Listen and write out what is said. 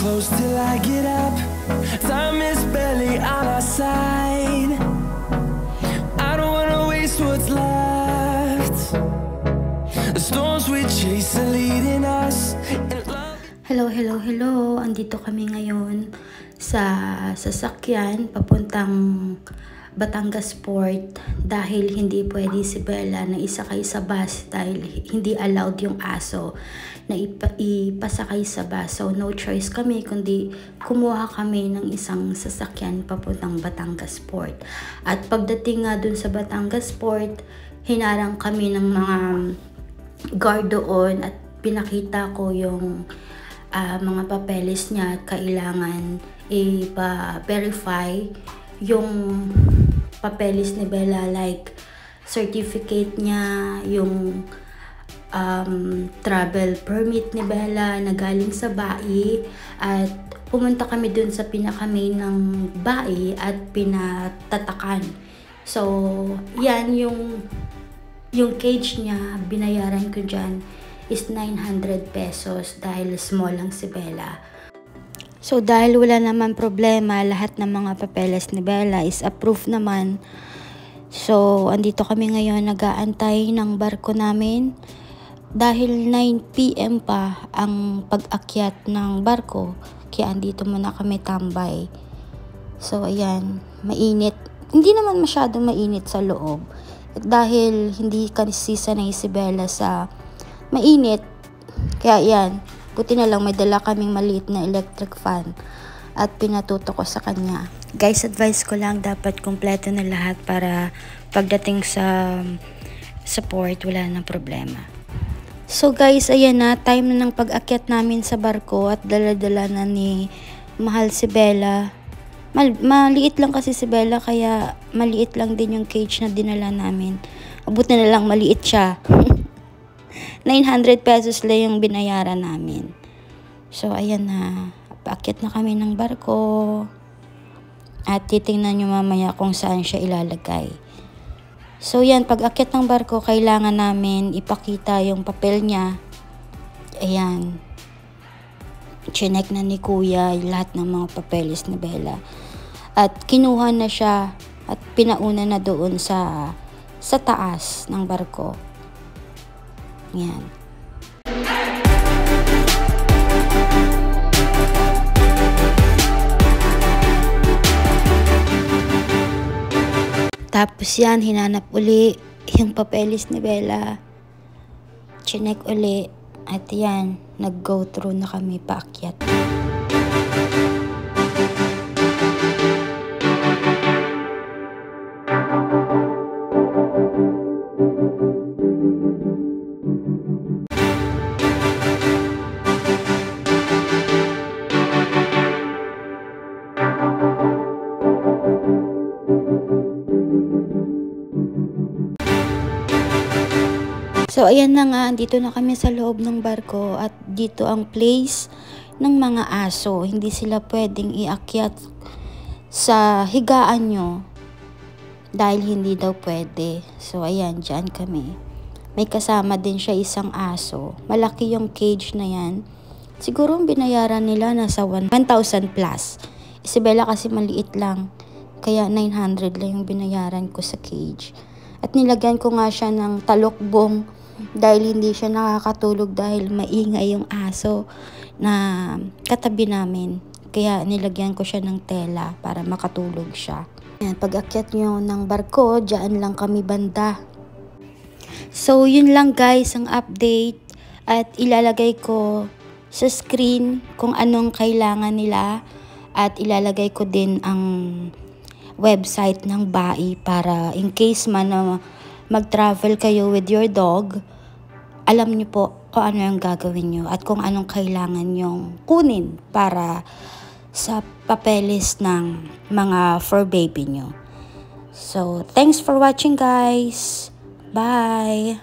close till I get up. Time is barely on our side. I don't wanna waste what's left. The storms we chase are leading us. Hello, hello, hello. Andito kami ngayon sa sasakyan papuntang Batangas Port dahil hindi pwede si Bella na isakay sa bus dahil hindi allowed yung aso na ipasakay sa bus. So no choice kami kundi kumuha kami ng isang sasakyan papuntang Batangas Port. At pagdating nga dun sa Batangas Port, hinarang kami ng mga guard doon at pinakita ko yung mga papeles niya at kailangan i-verify yung papeles ni Bella, like certificate niya, yung travel permit ni Bella na galing sa BAI, at pumunta kami dun sa pinaka-main ng BAI at pinatatakan. So yan yung cage niya, binayaran ko dyan is 900 pesos dahil small lang si Bella. So dahil wala naman problema, lahat ng mga papeles ni Bella is approved naman. So andito kami ngayon nag-aantay ng barko namin. Dahil 9 PM pa ang pag-akyat ng barko, kaya andito muna kami tambay. So ayan, mainit. Hindi naman masyadong mainit sa loob. At dahil hindi kasi sanay si Bella sa mainit, kaya yan, buti na lang may dala kaming maliit na electric fan at pinatuto ko sa kanya. Guys, advice ko lang, dapat kompleto na lahat para pagdating sa port wala nang problema. So guys, ayan na, time na ng pag-akyat namin sa barko at dala-dala na ni mahal si Bella. Maliit lang kasi si Bella, kaya maliit lang din yung cage na dinala namin. Abot na lang maliit siya. 900 pesos lang yung binayaran namin. So ayan na, paakyat na kami ng barko at titingnan nyo mamaya kung saan siya ilalagay. So yan, pag akyat ng barko, kailangan namin ipakita yung papel niya. Ayan, chinek na ni Kuya lahat ng mga papeles ni Bella at kinuha na siya at pinauna na doon sa taas ng barko. Yan. Tapos yan, hinanap uli yung papeles ni Bella. Chinek uli. At yan, nag-go through na kami paakyat. So ayan na nga, dito na kami sa loob ng barko at dito ang place ng mga aso. Hindi sila pwedeng iakyat sa higaan nyo dahil hindi daw pwede. So ayan, dyan kami. May kasama din siya isang aso. Malaki yung cage na yan. Siguro binayaran nila nasa 1,000 plus. Si Bella kasi maliit lang, kaya 900 lang yung binayaran ko sa cage. At nilagyan ko nga siya ng talokbong dahil hindi siya nakakatulog dahil maingay yung aso na katabi namin. Kaya nilagyan ko siya ng tela para makatulog siya. Ayan, pag-akyat nyo ng barko, dyan lang kami banda. So yun lang guys ang update, at ilalagay ko sa screen kung anong kailangan nila at ilalagay ko din ang website ng BAI para in case man na mag-travel kayo with your dog, alam niyo po kung ano yung gagawin niyo at kung anong kailangan yung kunin para sa papeles ng mga fur baby niyo. So, thanks for watching guys. Bye!